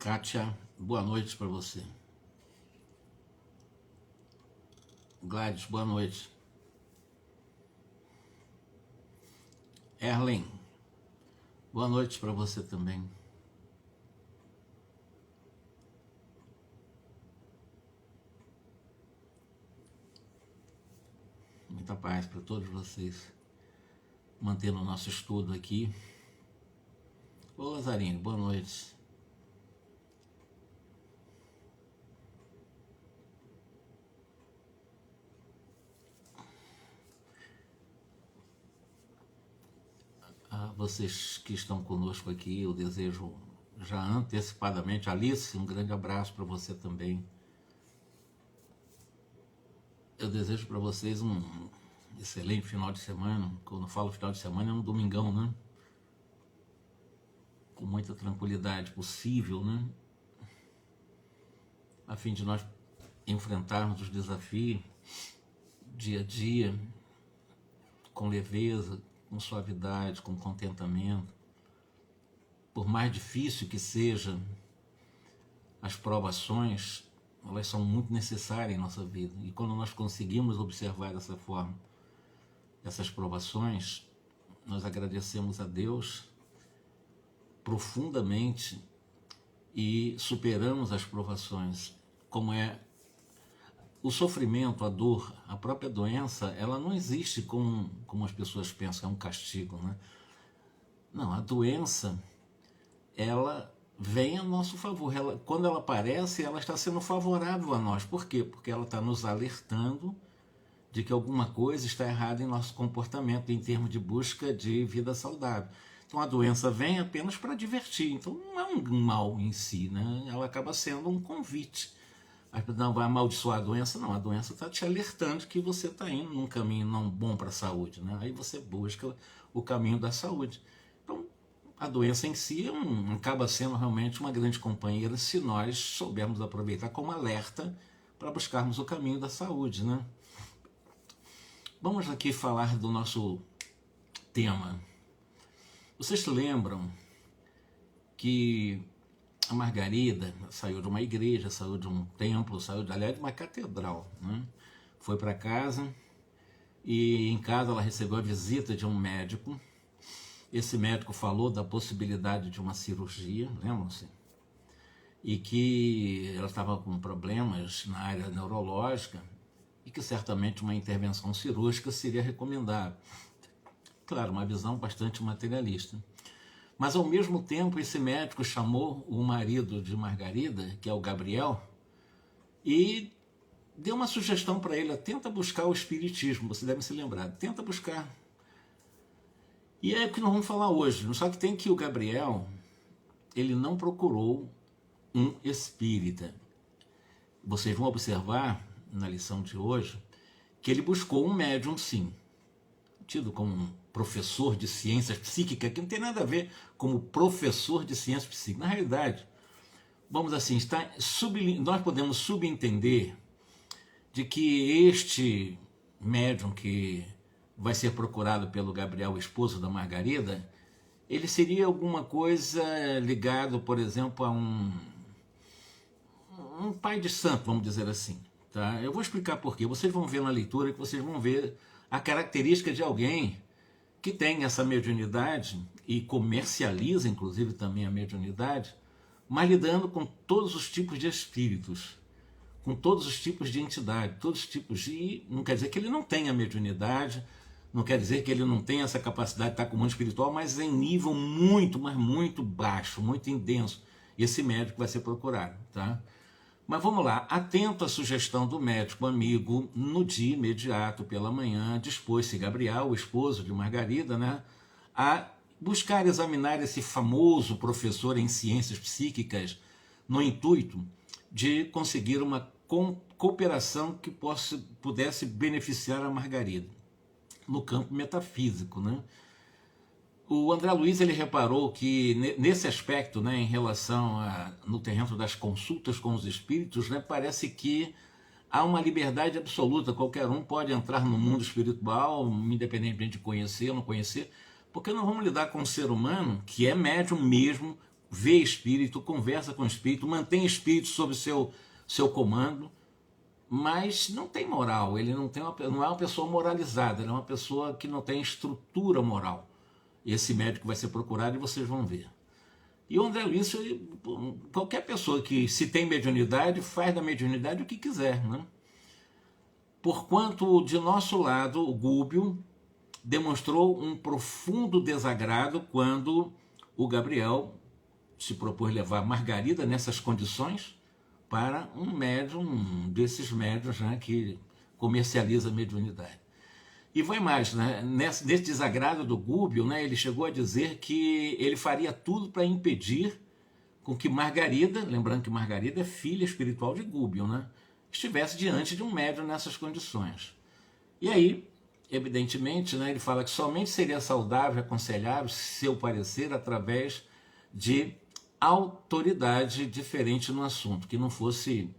Kátia, boa noite para você. Gladys, boa noite. Erlen, boa noite para você também. Muita paz para todos vocês. Mantendo o nosso estudo aqui. Ô Lazarine, boa noite. A vocês que estão conosco aqui, eu desejo já antecipadamente, Alice, um grande abraço para você também. Eu desejo para vocês um excelente final de semana. Quando eu falo final de semana é um domingão, né? Com muita tranquilidade possível, né? A fim de nós enfrentarmos os desafios dia a dia com leveza, com suavidade, com contentamento. Por mais difícil que sejam as provações, elas são muito necessárias em nossa vida. E quando nós conseguimos observar dessa forma essas provações, nós agradecemos a Deus profundamente e superamos as provações. Como é o sofrimento, a dor, a própria doença, ela não existe como as pessoas pensam, é um castigo, né? Não, a doença, ela vem a nosso favor. Quando ela aparece, ela está sendo favorável a nós. Por quê? Porque ela está nos alertando de que alguma coisa está errada em nosso comportamento em termos de busca de vida saudável. Então a doença vem apenas para divertir. Então não é um mal em si, né? Ela acaba sendo um convite. Não vai amaldiçoar a doença, não. A doença está te alertando que você está indo num caminho não bom para a saúde, né? Aí você busca o caminho da saúde. Então a doença em si acaba sendo realmente uma grande companheira se nós soubermos aproveitar como alerta para buscarmos o caminho da saúde, né? Vamos aqui falar do nosso tema. Vocês se lembram que a Margarida saiu de uma igreja, saiu de um templo, saiu, aliás, de uma catedral, né? Foi para casa e em casa ela recebeu a visita de um médico. Esse médico falou da possibilidade de uma cirurgia, lembram-se? E que ela estava com problemas na área neurológica e que certamente uma intervenção cirúrgica seria recomendada. Claro, uma visão bastante materialista. Mas ao mesmo tempo esse médico chamou o marido de Margarida, que é o Gabriel, e deu uma sugestão para ele: tenta buscar o espiritismo, você deve se lembrar, tenta buscar. E é o que nós vamos falar hoje, só que tem que o Gabriel, ele não procurou um espírita. Vocês vão observar na lição de hoje que ele buscou um médium, sim, tido como um professor de ciências psíquicas, que não tem nada a ver como professor de ciências psíquicas. Na realidade, vamos assim, nós podemos subentender de que este médium que vai ser procurado pelo Gabriel, esposo da Margarida, ele seria alguma coisa ligado, por exemplo, a um pai de santo, vamos dizer assim. Tá? Eu vou explicar por quê. Vocês vão ver na leitura que vocês vão ver a característica de alguém que tem essa mediunidade e comercializa, inclusive, também a mediunidade, mas lidando com todos os tipos de espíritos, com todos os tipos de entidade, todos os tipos de... Não quer dizer que ele não tenha mediunidade, não quer dizer que ele não tenha essa capacidade de estar com o mundo espiritual, mas em nível muito, mas muito baixo, muito intenso. Esse médico vai ser procurado, tá? Mas vamos lá, atento à sugestão do médico amigo, no dia imediato, pela manhã, dispôs-se Gabriel, o esposo de Margarida, né, a buscar examinar esse famoso professor em ciências psíquicas, no intuito de conseguir uma cooperação que pudesse beneficiar a Margarida, no campo metafísico, né? O André Luiz, ele reparou que nesse aspecto, né, em relação no terreno das consultas com os espíritos, né, parece que há uma liberdade absoluta, qualquer um pode entrar no mundo espiritual, independentemente de conhecer ou não conhecer, porque nós vamos lidar com um ser humano que é médium mesmo, vê espírito, conversa com espírito, mantém espírito sob seu comando, mas não tem moral, ele não é uma pessoa moralizada, ele é uma pessoa que não tem estrutura moral. Esse médico vai ser procurado e vocês vão ver. E o André Luiz, qualquer pessoa que se tem mediunidade, faz da mediunidade o que quiser, né? Porquanto, de nosso lado, o Gúbio demonstrou um profundo desagrado quando o Gabriel se propôs levar Margarida nessas condições para um médium, um desses médiums, né, que comercializa a mediunidade. E vai mais, né? Nesse desagrado do Gúbio, né, ele chegou a dizer que ele faria tudo para impedir com que Margarida, lembrando que Margarida é filha espiritual de Gúbio, né, estivesse diante de um médium nessas condições. E aí, evidentemente, né, ele fala que somente seria saudável e aconselhável seu parecer através de autoridade diferente no assunto, que não fosse,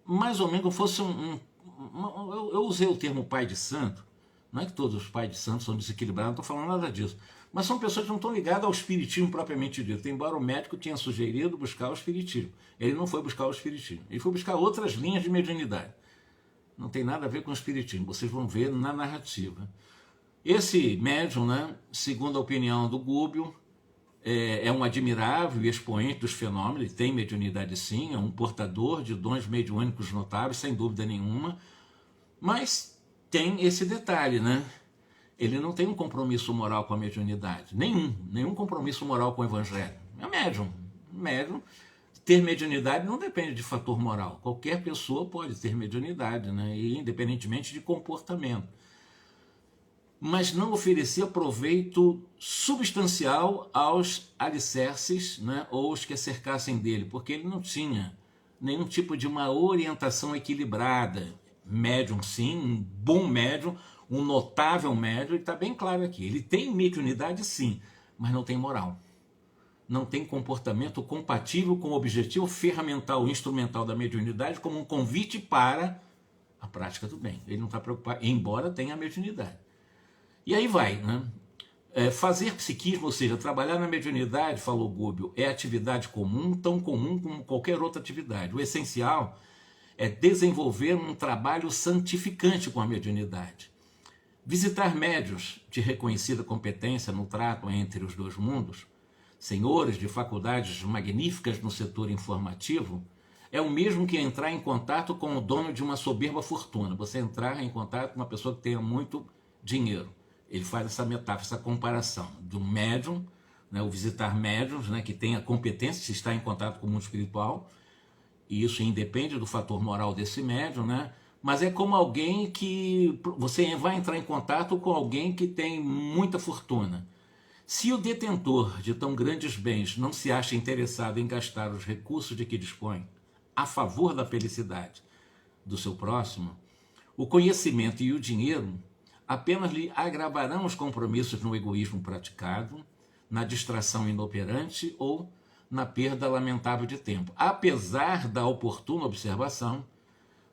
mais ou menos, fosse eu usei o termo pai de santo, não é que todos os pais de santo são desequilibrados, não estou falando nada disso, mas são pessoas que não estão ligadas ao espiritismo propriamente dito, embora o médico tenha sugerido buscar o espiritismo. Ele não foi buscar o espiritismo, ele foi buscar outras linhas de mediunidade. Não tem nada a ver com o espiritismo, vocês vão ver na narrativa. Esse médium, né, segundo a opinião do Gúbio, é um admirável expoente dos fenômenos, ele tem mediunidade sim, é um portador de dons mediúnicos notáveis, sem dúvida nenhuma, mas tem esse detalhe, né? Ele não tem um compromisso moral com a mediunidade, nenhum compromisso moral com o evangelho. É médium. Médium. Ter mediunidade não depende de fator moral. Qualquer pessoa pode ter mediunidade, né? E independentemente de comportamento. Mas não oferecia proveito substancial aos alicerces, né, ou os que cercassem dele, porque ele não tinha nenhum tipo de uma orientação equilibrada. Médium sim, um bom médium, um notável médium, e está bem claro aqui, ele tem mediunidade sim, mas não tem moral. Não tem comportamento compatível com o objetivo ferramental, instrumental da mediunidade como um convite para a prática do bem. Ele não está preocupado, embora tenha a mediunidade. E aí vai, né? Fazer psiquismo, ou seja, trabalhar na mediunidade, falou Gúbio, é atividade comum, tão comum como qualquer outra atividade. O essencial é desenvolver um trabalho santificante com a mediunidade. Visitar médiuns de reconhecida competência no trato entre os dois mundos, senhores de faculdades magníficas no setor informativo, é o mesmo que entrar em contato com o dono de uma soberba fortuna. Você entrar em contato com uma pessoa que tenha muito dinheiro. Ele faz essa metáfora, essa comparação do médium, né, o visitar médiums, né, que tem a competência de estar em contato com o mundo espiritual, e isso independe do fator moral desse médium, né, mas é como alguém que você vai entrar em contato com alguém que tem muita fortuna. Se o detentor de tão grandes bens não se acha interessado em gastar os recursos de que dispõe a favor da felicidade do seu próximo, o conhecimento e o dinheiro apenas lhe agravarão os compromissos no egoísmo praticado, na distração inoperante ou na perda lamentável de tempo. Apesar da oportuna observação,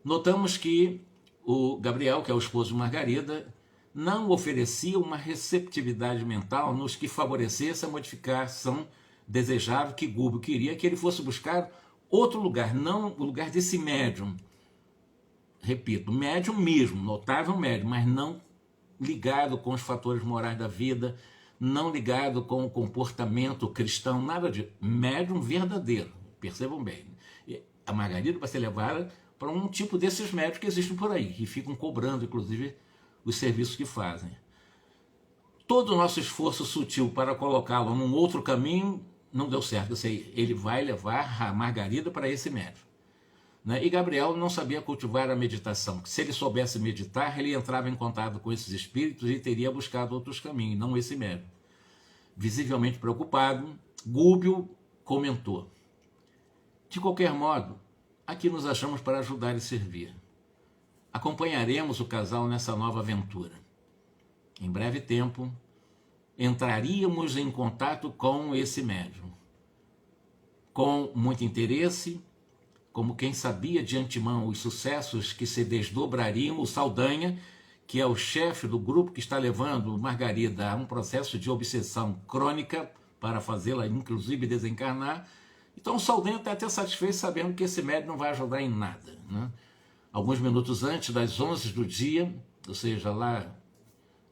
notamos que o Gabriel, que é o esposo de Margarida, não oferecia uma receptividade mental nos que favorecesse a modificação desejável que Gúbio queria, que ele fosse buscar outro lugar, não o lugar desse médium. Repito, médium mesmo, notável médium, mas não ligado com os fatores morais da vida, não ligado com o comportamento cristão, nada de médium verdadeiro, percebam bem. A Margarida vai ser levada para um tipo desses médios que existem por aí, que ficam cobrando, inclusive, os serviços que fazem. Todo o nosso esforço sutil para colocá-lo num outro caminho não deu certo. Eu sei, ele vai levar a Margarida para esse médium. Né? E Gabriel não sabia cultivar a meditação. Se ele soubesse meditar, ele entrava em contato com esses espíritos e teria buscado outros caminhos, não esse médium. Visivelmente preocupado, Gúbio comentou: de qualquer modo, aqui nos achamos para ajudar e servir. Acompanharemos o casal nessa nova aventura. Em breve tempo, entraríamos em contato com esse médium. Com muito interesse, como quem sabia de antemão os sucessos que se desdobrariam, o Saldanha, que é o chefe do grupo que está levando Margarida a um processo de obsessão crônica para fazê-la, inclusive, desencarnar. Então o Saldanha está até satisfeito sabendo que esse médium não vai ajudar em nada, né? Alguns minutos antes das 11 do dia, ou seja, lá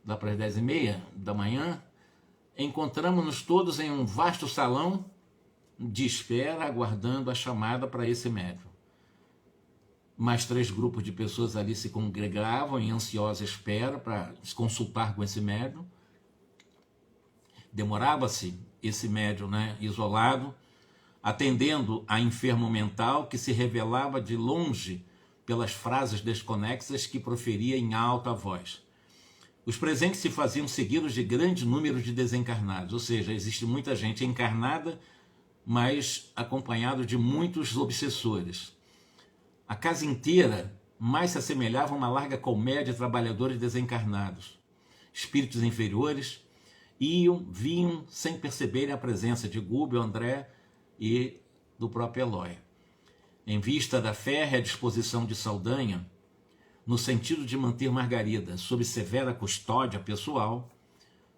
para as 10h30 da manhã, encontramos-nos todos em um vasto salão de espera, aguardando a chamada para esse médium. Mais 3 grupos de pessoas ali se congregavam em ansiosa espera para se consultar com esse médium. Demorava-se esse médium, né, isolado, atendendo a enfermo mental que se revelava de longe pelas frases desconexas que proferia em alta voz. Os presentes se faziam seguidos de grande número de desencarnados, ou seja, existe muita gente encarnada, mas acompanhado de muitos obsessores. A casa inteira mais se assemelhava a uma larga colmeia de trabalhadores desencarnados. Espíritos inferiores vinham sem perceberem a presença de Gúbio, André e do próprio Eloy. Em vista da férrea disposição de Saldanha, no sentido de manter Margarida sob severa custódia pessoal,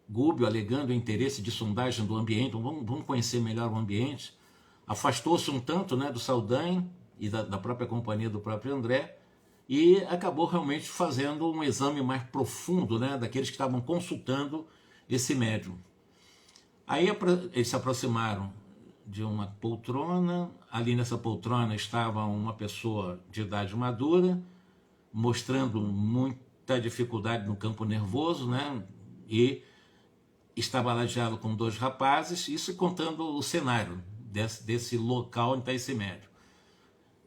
Gúbio, alegando o interesse de sondagem do ambiente, vamos conhecer melhor o ambiente, afastou-se um tanto, né, do Saldanha e da própria companhia do próprio André, e acabou realmente fazendo um exame mais profundo, né, daqueles que estavam consultando esse médium. Aí eles se aproximaram de uma poltrona, ali nessa poltrona estava uma pessoa de idade madura, mostrando muita dificuldade no campo nervoso, né, e estava ladeado com 2 rapazes, isso contando o cenário desse local onde está esse médium.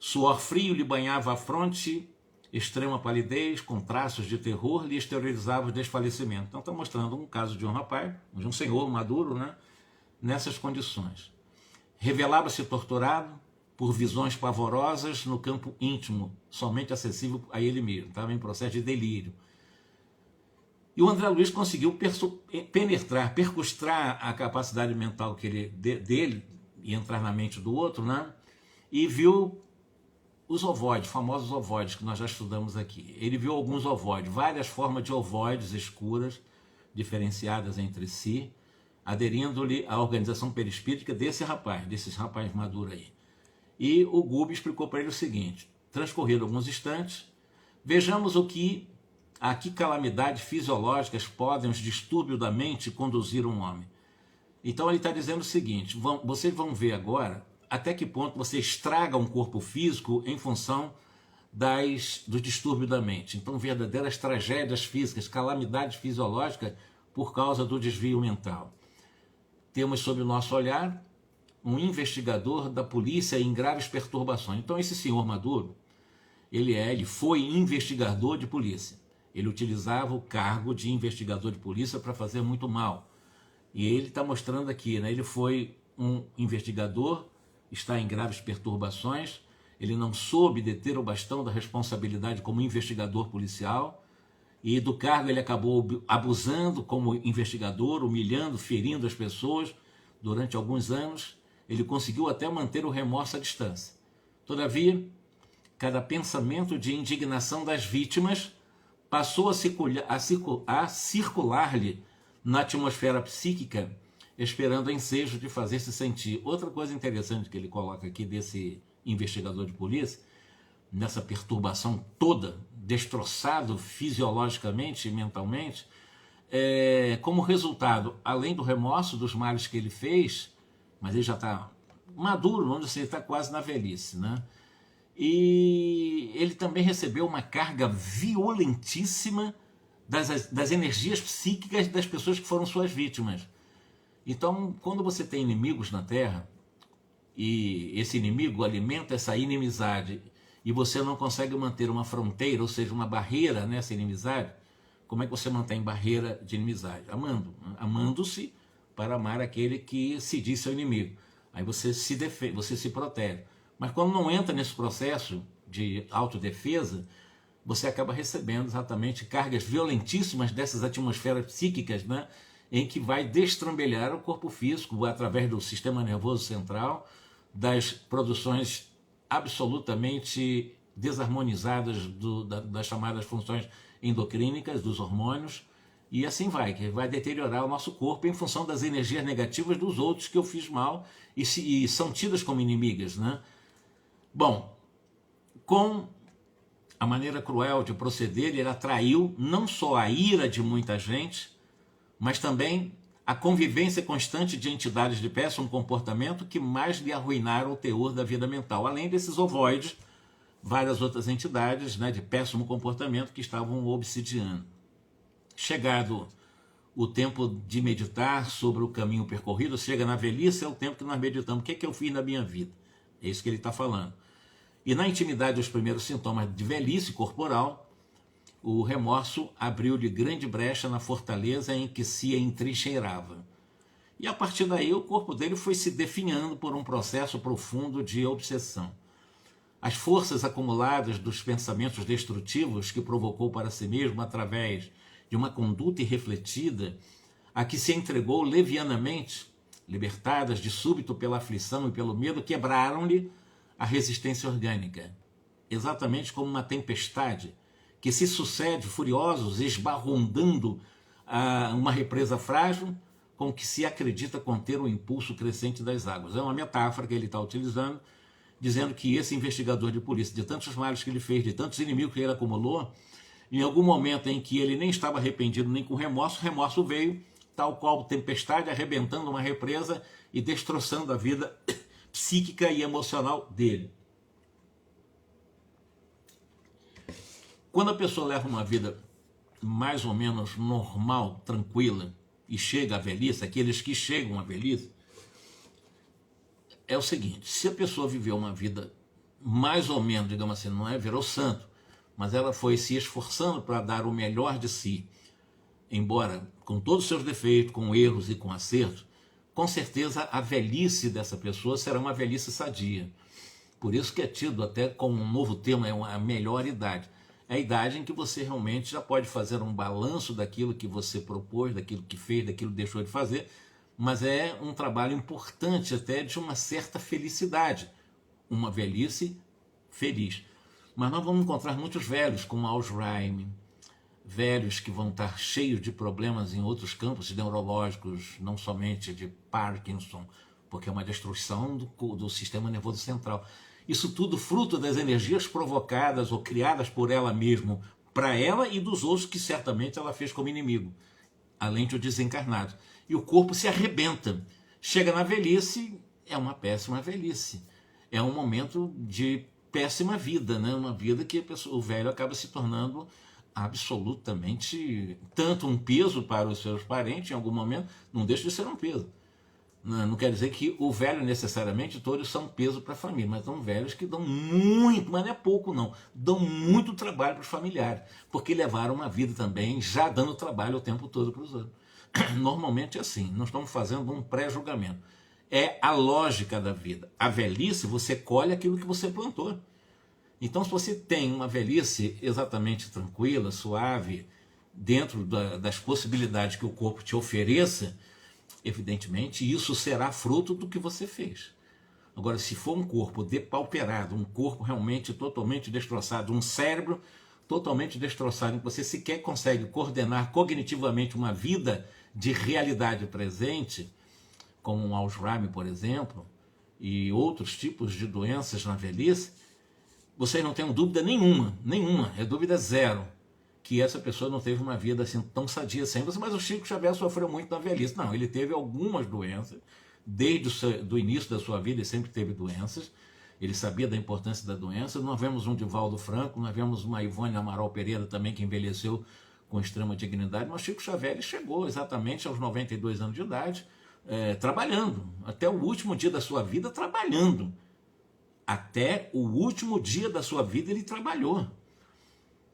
Suor frio lhe banhava a fronte, extrema palidez, com traços de terror, lhe exteriorizava o desfalecimento. Então está mostrando um caso de um rapaz, de um senhor maduro, né, nessas condições. Revelava-se torturado por visões pavorosas no campo íntimo, somente acessível a ele mesmo. Estava em processo de delírio. E o André Luiz conseguiu penetrar, percustrar a capacidade mental dele e entrar na mente do outro, né? E viu os ovoides, famosos ovoides que nós já estudamos aqui. Ele viu alguns ovoides, várias formas de ovoides escuras, diferenciadas entre si, aderindo-lhe à organização perispírita desses rapaz maduro aí. E o Gúbio explicou para ele o seguinte: transcorrido alguns instantes, vejamos a que calamidades fisiológicas podem os distúrbios da mente conduzir um homem. Então ele está dizendo o seguinte: vocês vão ver agora até que ponto você estraga um corpo físico em função do distúrbio da mente. Então, verdadeiras tragédias físicas, calamidades fisiológicas por causa do desvio mental. Temos sob o nosso olhar um investigador da polícia em graves perturbações. Então esse senhor Maduro, ele foi investigador de polícia. Ele utilizava o cargo de investigador de polícia para fazer muito mal. E ele está mostrando aqui, né? Ele foi um investigador, está em graves perturbações, ele não soube deter o bastão da responsabilidade como investigador policial, e do cargo ele acabou abusando como investigador, humilhando, ferindo as pessoas durante alguns anos. Ele conseguiu até manter o remorso à distância. Todavia, cada pensamento de indignação das vítimas passou a circular-lhe na atmosfera psíquica, esperando ensejo de fazer-se sentir. Outra coisa interessante que ele coloca aqui desse investigador de polícia, nessa perturbação toda, destroçado fisiologicamente e mentalmente, como resultado, além do remorso dos males que ele fez, mas ele já está maduro, vamos dizer, ele está quase na velhice, né? E ele também recebeu uma carga violentíssima das energias psíquicas das pessoas que foram suas vítimas. Então, quando você tem inimigos na Terra, e esse inimigo alimenta essa inimizade, e você não consegue manter uma fronteira, ou seja, uma barreira nessa inimizade, como é que você mantém barreira de inimizade? Amando-se para amar aquele que se diz seu inimigo. Aí você se defende, você se protege. Mas quando não entra nesse processo de autodefesa, você acaba recebendo exatamente cargas violentíssimas dessas atmosferas psíquicas, né, em que vai destrambelhar o corpo físico através do sistema nervoso central, das produções absolutamente desarmonizadas das chamadas funções endocrínicas, dos hormônios, E assim vai, que vai deteriorar o nosso corpo em função das energias negativas dos outros que eu fiz mal e são tidas como inimigas, né? Bom, com a maneira cruel de proceder, ele atraiu não só a ira de muita gente, mas também a convivência constante de entidades de péssimo comportamento que mais lhe arruinaram o teor da vida mental. Além desses ovoides, várias outras entidades, né, de péssimo comportamento que estavam obsidiando. Chegado o tempo de meditar sobre o caminho percorrido, chega na velhice, é o tempo que nós meditamos. O que é que eu fiz na minha vida? É isso que ele está falando. E na intimidade dos primeiros sintomas de velhice corporal, o remorso abriu-lhe grande brecha na fortaleza em que se entrincheirava. E a partir daí o corpo dele foi se definhando por um processo profundo de obsessão. As forças acumuladas dos pensamentos destrutivos que provocou para si mesmo através de uma conduta irrefletida, a que se entregou levianamente, libertadas de súbito pela aflição e pelo medo, quebraram-lhe a resistência orgânica, exatamente como uma tempestade que se sucede furiosos, esbarrondando uma represa frágil com que se acredita conter o impulso crescente das águas. É uma metáfora que ele está utilizando, dizendo que esse investigador de polícia, de tantos males que ele fez, de tantos inimigos que ele acumulou, em algum momento em que ele nem estava arrependido nem com remorso, o remorso veio, tal qual tempestade, arrebentando uma represa e destroçando a vida psíquica e emocional dele. Quando a pessoa leva uma vida mais ou menos normal, tranquila, e chega à velhice, aqueles que chegam à velhice, é o seguinte: se a pessoa viveu uma vida mais ou menos, digamos assim, não é virou santo, mas ela foi se esforçando para dar o melhor de si, embora com todos os seus defeitos, com erros e com acertos, com certeza a velhice dessa pessoa será uma velhice sadia. Por isso que é tido até como um novo termo, é a melhor idade. É a idade em que você realmente já pode fazer um balanço daquilo que você propôs, daquilo que fez, daquilo que deixou de fazer, mas é um trabalho importante até de uma certa felicidade, uma velhice feliz. Mas nós vamos encontrar muitos velhos, como Alzheimer, velhos que vão estar cheios de problemas em outros campos neurológicos, não somente de Parkinson, porque é uma destruição do sistema nervoso central. Isso tudo fruto das energias provocadas ou criadas por ela mesma, para ela e dos outros que certamente ela fez como inimigo, além de o desencarnado. E o corpo se arrebenta. Chega na velhice, é uma péssima velhice. É um momento de péssima vida, né? Uma vida que o velho acaba se tornando absolutamente tanto um peso para os seus parentes em algum momento, não deixa de ser um peso. Não quer dizer que o velho necessariamente todos são peso para a família, mas são velhos que dão muito, mas não é pouco não, dão muito trabalho para os familiares, porque levaram uma vida também já dando trabalho o tempo todo para os outros. Normalmente é assim, nós estamos fazendo um pré-julgamento. É a lógica da vida. A velhice, você colhe aquilo que você plantou. Então, se você tem uma velhice exatamente tranquila, suave, dentro das possibilidades que o corpo te ofereça, evidentemente, isso será fruto do que você fez. Agora, se for um corpo depauperado, um corpo realmente totalmente destroçado, um cérebro totalmente destroçado, em que você sequer consegue coordenar cognitivamente uma vida de realidade presente, como um Alzheimer, por exemplo, e outros tipos de doenças na velhice, vocês não tenham dúvida nenhuma, é dúvida zero, que essa pessoa não teve uma vida assim tão sadia sempre. Mas o Chico Xavier sofreu muito na velhice. Não, ele teve algumas doenças, desde o início da sua vida ele sempre teve doenças, ele sabia da importância da doença. Nós vemos um Divaldo Franco, nós vemos uma Ivone Amaral Pereira também, que envelheceu com extrema dignidade, mas o Chico Xavier ele chegou exatamente aos 92 anos de idade, trabalhando, até o último dia da sua vida trabalhando. Até o último dia da sua vida ele trabalhou.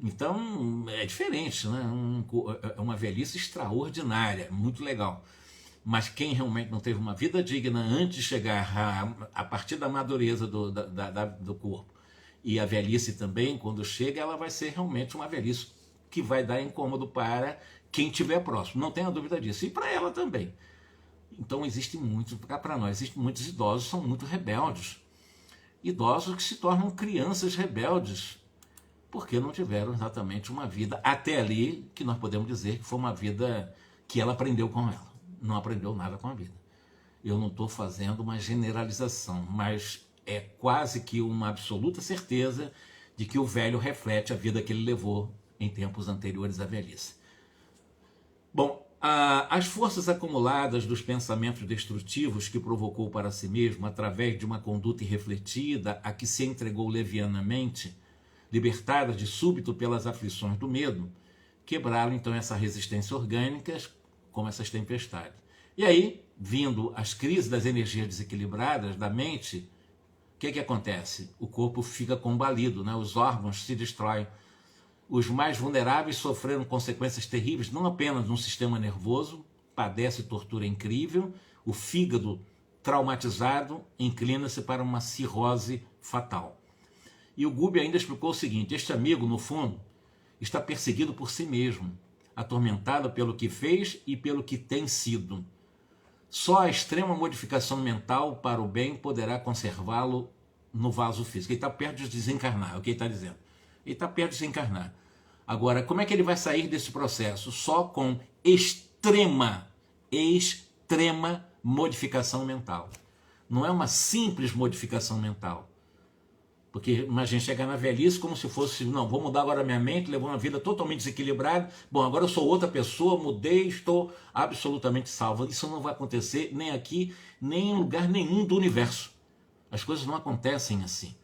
Então é diferente, né? É uma velhice extraordinária, muito legal. Mas quem realmente não teve uma vida digna antes de chegar a partir da madureza do corpo, e a velhice também, quando chega, ela vai ser realmente uma velhice que vai dar incômodo para quem estiver próximo, não tenha dúvida disso, e para ela também. Então existe muito, para nós, existem muitos idosos que são muito rebeldes, idosos que se tornam crianças rebeldes, porque não tiveram exatamente uma vida até ali que nós podemos dizer que foi uma vida que ela aprendeu com ela. Não aprendeu nada com a vida. Eu não estou fazendo uma generalização, mas é quase que uma absoluta certeza de que o velho reflete a vida que ele levou em tempos anteriores à velhice. Bom, as forças acumuladas dos pensamentos destrutivos que provocou para si mesmo através de uma conduta irrefletida a que se entregou levianamente, libertada de súbito pelas aflições do medo, quebraram então essa resistência orgânica como essas tempestades. E aí, vindo as crises das energias desequilibradas da mente, o que acontece? O corpo fica combalido, né? Os órgãos se destroem. Os mais vulneráveis sofreram consequências terríveis, não apenas no sistema nervoso, padece tortura incrível, o fígado traumatizado inclina-se para uma cirrose fatal. E o Gubi ainda explicou o seguinte: este amigo, no fundo, está perseguido por si mesmo, atormentado pelo que fez e pelo que tem sido. Só a extrema modificação mental para o bem poderá conservá-lo no vaso físico. Ele está perto de desencarnar, é o que ele está dizendo. Ele está perto de desencarnar. Agora, como é que ele vai sair desse processo? Só com extrema modificação mental. Não é uma simples modificação mental. Porque imagina chegar na velhice como se fosse, não, vou mudar agora minha mente, levou uma vida totalmente desequilibrada, bom, agora eu sou outra pessoa, mudei, estou absolutamente salvo. Isso não vai acontecer nem aqui, nem em lugar nenhum do universo. As coisas não acontecem assim.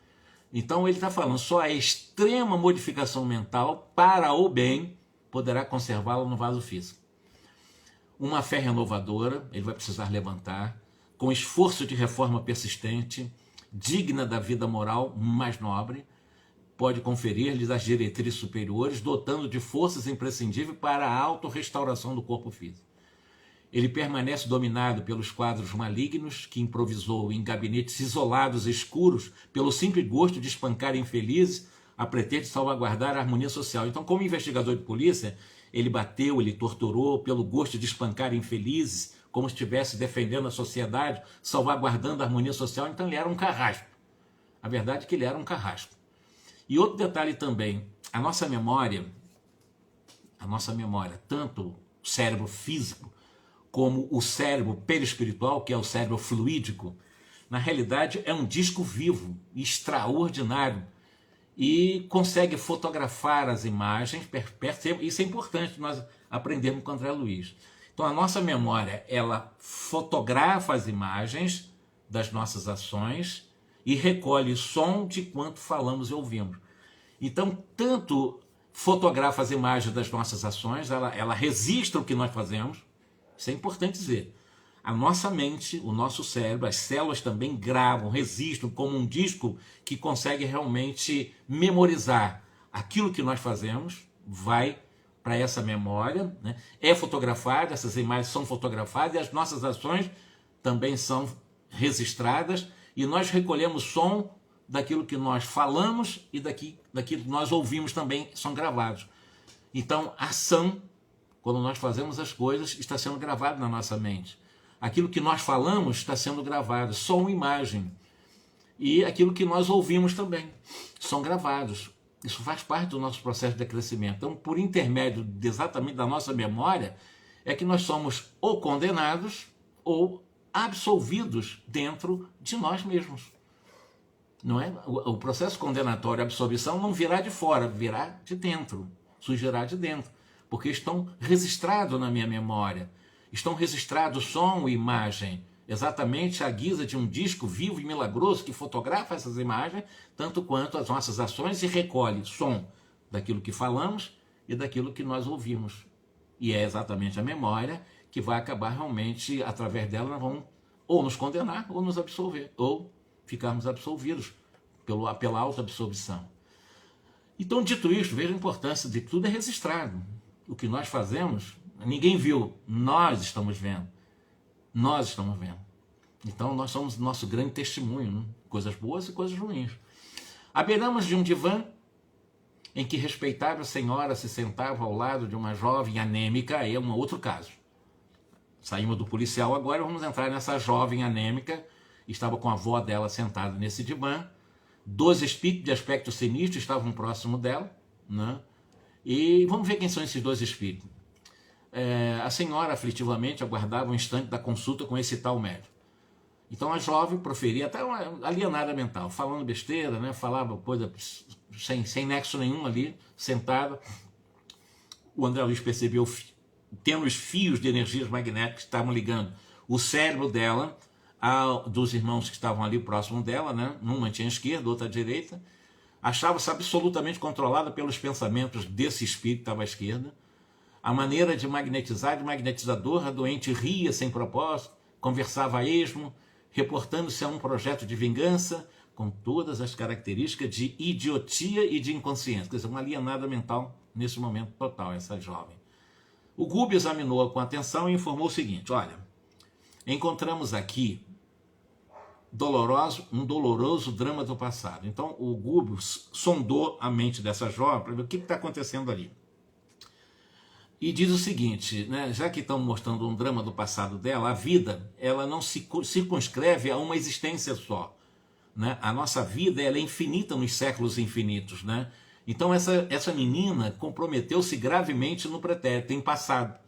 Então ele está falando, só a extrema modificação mental para o bem poderá conservá-lo no vaso físico. Uma fé renovadora, ele vai precisar levantar, com esforço de reforma persistente, digna da vida moral mais nobre, pode conferir-lhes as diretrizes superiores, dotando de forças imprescindíveis para a autorrestauração do corpo físico. Ele permanece dominado pelos quadros malignos que improvisou em gabinetes isolados e escuros pelo simples gosto de espancar infelizes a pretexto de salvaguardar a harmonia social. Então, como investigador de polícia, ele bateu, ele torturou pelo gosto de espancar infelizes, como se estivesse defendendo a sociedade, salvaguardando a harmonia social. Então ele era um carrasco. A verdade é que ele era um carrasco. E outro detalhe também, a nossa memória, tanto o cérebro físico como o cérebro perispiritual, que é o cérebro fluídico, na realidade é um disco vivo, extraordinário, e consegue fotografar as imagens. Isso é importante nós aprendermos com André Luiz. Então a nossa memória, ela fotografa as imagens das nossas ações e recolhe som de quanto falamos e ouvimos. Então, tanto fotografa as imagens das nossas ações, ela registra o que nós fazemos. Isso é importante dizer. A nossa mente, o nosso cérebro, as células também gravam, registram como um disco que consegue realmente memorizar aquilo que nós fazemos, vai para essa memória, né? É fotografada, essas imagens são fotografadas e as nossas ações também são registradas e nós recolhemos som daquilo que nós falamos e daquilo que nós ouvimos também são gravados. Então, a ação, quando nós fazemos as coisas, está sendo gravado na nossa mente. Aquilo que nós falamos está sendo gravado, som e imagem. E aquilo que nós ouvimos também são gravados. Isso faz parte do nosso processo de crescimento. Então, por intermédio exatamente da nossa memória, é que nós somos ou condenados ou absolvidos dentro de nós mesmos. Não é? O processo condenatório, a absolvição, não virá de fora, virá de dentro, surgirá de dentro, porque estão registrados na minha memória. Estão registrados som e imagem, exatamente à guisa de um disco vivo e milagroso que fotografa essas imagens, tanto quanto as nossas ações, e recolhe som daquilo que falamos e daquilo que nós ouvimos. E é exatamente a memória que vai acabar realmente, através dela, nós vamos ou nos condenar ou nos absolver, ou ficarmos absolvidos pela autoabsorção. Então, dito isto, veja a importância de tudo é registrado. O que nós fazemos, ninguém viu, nós estamos vendo. Nós estamos vendo. Então, nós somos nosso grande testemunho, né? Coisas boas e coisas ruins. À beiramos de um divã em que respeitável senhora se sentava ao lado de uma jovem anêmica, aí é um outro caso. Saímos do policial agora, vamos entrar nessa jovem anêmica, estava com a avó dela sentada nesse divã, 2 espíritos de aspecto sinistro estavam próximo dela, né? E vamos ver quem são esses dois espíritos. A senhora aflitivamente aguardava um instante da consulta com esse tal médium. Então a jovem proferia até uma alienada mental, falando besteira, né? Falava coisa sem nexo nenhum ali, sentada. O André Luiz percebeu tênues fios de energias magnéticas que estavam ligando o cérebro dela dos irmãos que estavam ali próximo dela, né? Uma tinha a esquerda, outra a direita. Achava-se absolutamente controlada pelos pensamentos desse espírito que estava à esquerda. A maneira de magnetizar, de magnetizador, a doente ria sem propósito, conversava a esmo, reportando-se a um projeto de vingança, com todas as características de idiotia e de inconsciência. Quer dizer, uma alienada mental nesse momento total, essa jovem. O Gubbio examinou-a com atenção e informou o seguinte: olha, encontramos aqui um doloroso drama do passado. Então o Gubbio sondou a mente dessa jovem para ver o que está acontecendo ali. E diz o seguinte, né, já que estão mostrando um drama do passado dela, a vida ela não se circunscreve a uma existência só. Né? A nossa vida ela é infinita nos séculos infinitos. Né? Então essa menina comprometeu-se gravemente no pretérito, em passado.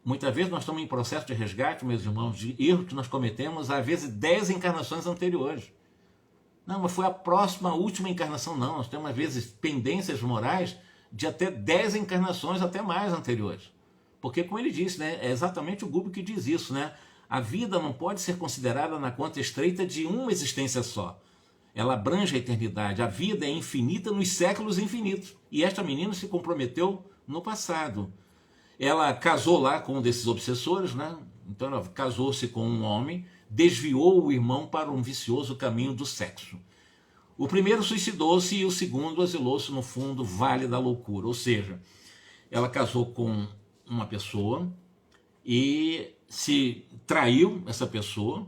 Muitas vezes nós estamos em processo de resgate, meus irmãos, de erros que nós cometemos, às vezes 10 encarnações anteriores. Não, mas foi a última encarnação, não. Nós temos, às vezes, pendências morais de até 10 encarnações, até mais anteriores. Porque, como ele disse, né, é exatamente o Gubbio que diz isso, né? A vida não pode ser considerada na conta estreita de uma existência só. Ela abrange a eternidade. A vida é infinita nos séculos infinitos. E esta menina se comprometeu no passado. Ela casou lá com um desses obsessores, né? Então ela casou-se com um homem, desviou o irmão para um vicioso caminho do sexo. O primeiro suicidou-se e o segundo exilou-se no fundo vale da loucura. Ou seja, ela casou com uma pessoa e se traiu essa pessoa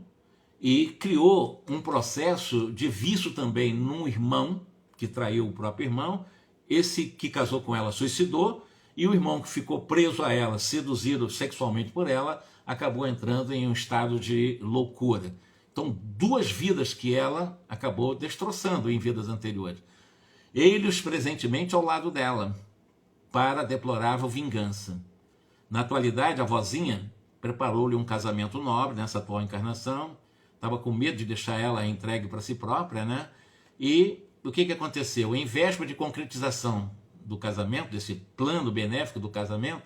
e criou um processo de vício também num irmão que traiu o próprio irmão. Esse que casou com ela suicidou e o irmão que ficou preso a ela, seduzido sexualmente por ela, acabou entrando em um estado de loucura. Então, duas vidas que ela acabou destroçando em vidas anteriores. Ele-os presentemente ao lado dela, para a deplorável vingança. Na atualidade, a vozinha preparou-lhe um casamento nobre nessa atual encarnação, estava com medo de deixar ela entregue para si própria, né? E o que aconteceu? Em véspera de concretização do casamento, desse plano benéfico do casamento,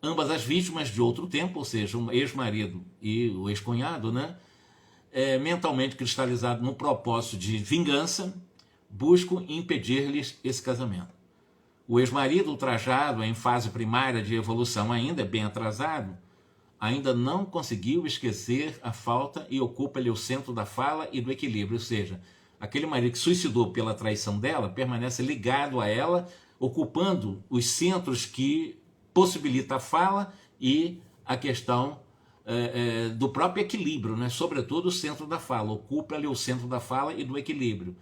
ambas as vítimas de outro tempo, ou seja, o ex-marido e o ex-cunhado, né? Mentalmente cristalizado no propósito de vingança, buscam impedir-lhes esse casamento. O ex-marido, ultrajado em fase primária de evolução ainda, bem atrasado, ainda não conseguiu esquecer a falta e ocupa-lhe o centro da fala e do equilíbrio, ou seja, aquele marido que suicidou pela traição dela permanece ligado a ela, ocupando os centros que possibilitam a fala e a questão do próprio equilíbrio, né? Sobretudo o centro da fala, ocupa-lhe o centro da fala e do equilíbrio.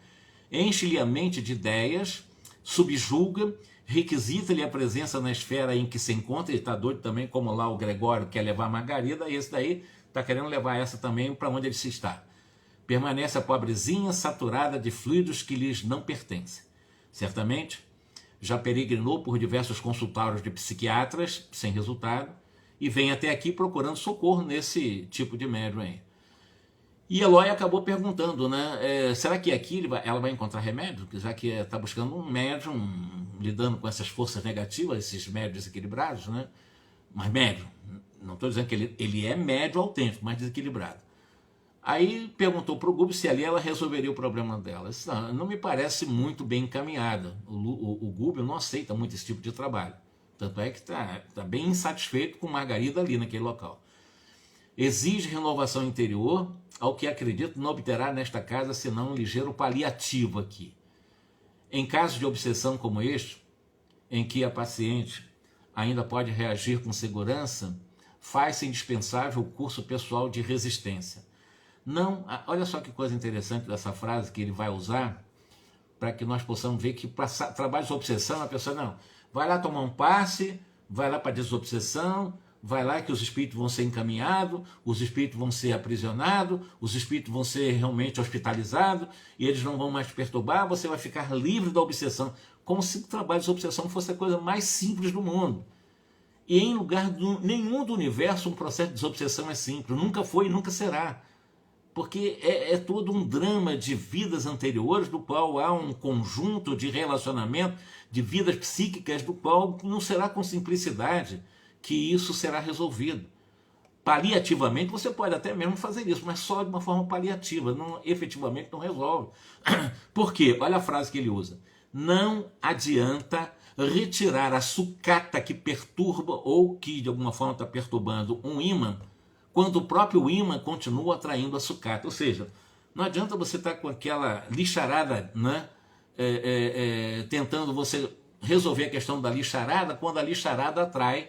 Enche-lhe a mente de ideias, subjuga, requisita-lhe a presença na esfera em que se encontra, ele está doido também, como lá o Gregório quer levar a Margarida, e esse daí está querendo levar essa também para onde ele se está. Permanece a pobrezinha saturada de fluidos que lhes não pertencem. Certamente, já peregrinou por diversos consultórios de psiquiatras, sem resultado, e vem até aqui procurando socorro nesse tipo de médium aí. E Eloy acabou perguntando, né, será que aqui ela vai encontrar remédio? Já que está buscando um médium lidando com essas forças negativas, esses médios desequilibrados, né? Mas médium, não estou dizendo que ele é médio autêntico, mas desequilibrado. Aí perguntou para o Gubbio se ali ela resolveria o problema dela. Disse, não me parece muito bem encaminhada. O Gubbio não aceita muito esse tipo de trabalho. Tanto é que está bem insatisfeito com Margarida ali naquele local. Exige renovação interior, ao que acredito não obterá nesta casa senão um ligeiro paliativo aqui. Em caso de obsessão como este, em que a paciente ainda pode reagir com segurança, faz-se indispensável o curso pessoal de resistência. Não, olha só que coisa interessante dessa frase que ele vai usar, para que nós possamos ver que para trabalho de obsessão, a pessoa não, vai lá tomar um passe, vai lá para desobsessão, vai lá que os espíritos vão ser encaminhados, os espíritos vão ser aprisionados, os espíritos vão ser realmente hospitalizados, e eles não vão mais te perturbar, você vai ficar livre da obsessão, como se o trabalho de obsessão fosse a coisa mais simples do mundo. E em lugar nenhum do universo um processo de desobsessão é simples, nunca foi e nunca será. Porque é todo um drama de vidas anteriores, do qual há um conjunto de relacionamento, de vidas psíquicas, do qual não será com simplicidade que isso será resolvido. Paliativamente você pode até mesmo fazer isso, mas só de uma forma paliativa, efetivamente não resolve. Por quê? Olha a frase que ele usa. Não adianta retirar a sucata que perturba ou que de alguma forma está perturbando um ímã, quando o próprio ímã continua atraindo a sucata. Ou seja, não adianta você estar com aquela lixarada, né, tentando você resolver a questão da lixarada, quando a lixarada atrai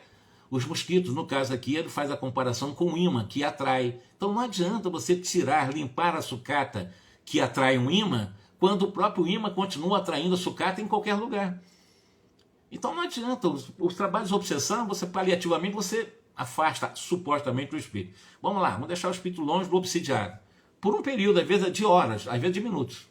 os mosquitos. No caso aqui, ele faz a comparação com o ímã, que atrai. Então não adianta você tirar, limpar a sucata que atrai um ímã, quando o próprio ímã continua atraindo a sucata em qualquer lugar. Então não adianta, os trabalhos de obsessão, você paliativamente, você afasta supostamente o espírito. Vamos lá, vamos deixar o espírito longe do obsidiário. Por um período, às vezes de horas, às vezes de minutos.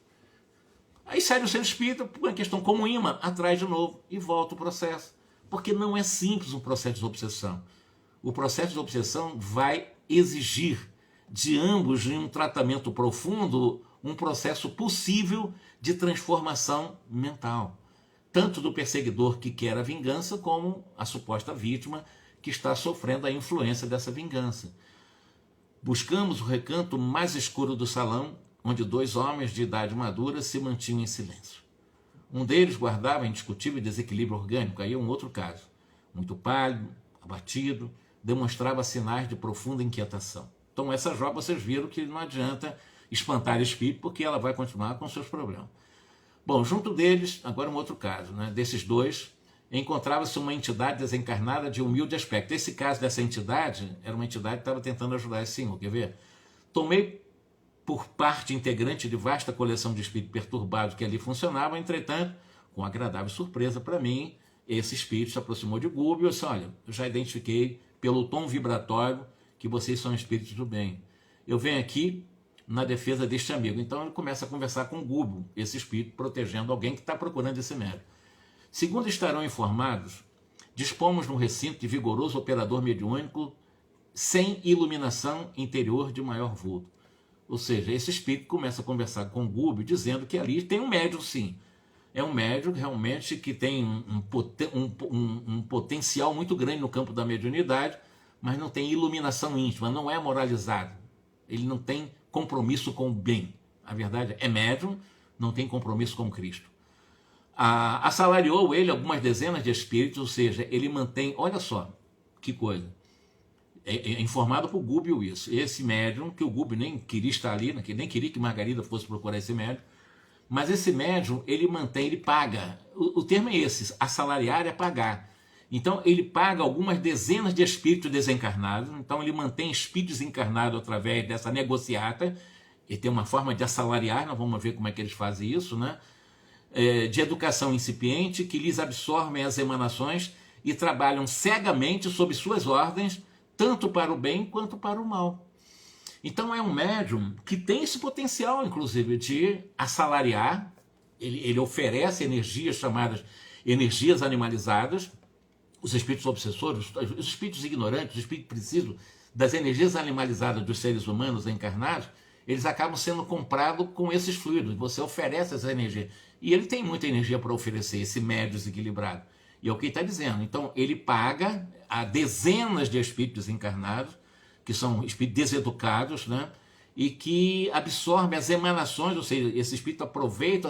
Aí sai do centro espírita, por uma questão como ímã, atrai de novo e volta o processo. Porque não é simples um processo de obsessão. O processo de obsessão vai exigir de ambos, em um tratamento profundo, um processo possível de transformação mental. Tanto do perseguidor que quer a vingança, como a suposta vítima que está sofrendo a influência dessa vingança. Buscamos o recanto mais escuro do salão, onde 2 homens de idade madura se mantinham em silêncio. Um deles guardava indiscutível desequilíbrio orgânico, aí é um outro caso. Muito pálido, abatido, demonstrava sinais de profunda inquietação. Então essa jovem, vocês viram que não adianta espantar espírito, porque ela vai continuar com seus problemas. Bom, junto deles, agora um outro caso, né? Desses 2, encontrava-se uma entidade desencarnada de humilde aspecto. Esse caso dessa entidade, era uma entidade que estava tentando ajudar esse senhor, quer ver? Tomei por parte integrante de vasta coleção de espíritos perturbados que ali funcionavam, entretanto, com agradável surpresa para mim, esse espírito se aproximou de Gúbio e disse: olha, eu já identifiquei pelo tom vibratório que vocês são espíritos do bem. Eu venho aqui na defesa deste amigo. Então ele começa a conversar com Gúbio, esse espírito, protegendo alguém que está procurando esse médium. Segundo estarão informados, dispomos no recinto de vigoroso operador mediúnico sem iluminação interior de maior vulto. Ou seja, esse espírito começa a conversar com Gúbio, dizendo que ali tem um médium, sim. É um médium realmente que tem um potencial muito grande no campo da mediunidade, mas não tem iluminação íntima, não é moralizado. Ele não tem compromisso com o bem. A verdade é médium, não tem compromisso com Cristo. Assalariou ele algumas dezenas de espíritos, ou seja, ele mantém, olha só, que coisa, é informado por Gúbio isso, esse médium, que o Gúbio nem queria estar ali, nem queria que Margarida fosse procurar esse médium, mas esse médium, ele mantém, ele paga, o termo é esse, assalariar é pagar. Então ele paga algumas dezenas de espíritos desencarnados, então ele mantém espíritos encarnados através dessa negociata, e tem uma forma de assalariar, nós vamos ver como é que eles fazem isso, né? De educação incipiente, que lhes absorvem as emanações e trabalham cegamente sob suas ordens, tanto para o bem quanto para o mal. Então é um médium que tem esse potencial, inclusive, de assalariar, ele oferece energias chamadas energias animalizadas, os espíritos obsessores, os espíritos ignorantes, os espíritos precisos das energias animalizadas dos seres humanos encarnados, eles acabam sendo comprados com esses fluidos. Você oferece essa energia. E ele tem muita energia para oferecer, esse médio desequilibrado. E é o que ele está dizendo. Então, ele paga a dezenas de espíritos encarnados, que são espíritos deseducados, né? E que absorvem as emanações, ou seja, esse espírito aproveita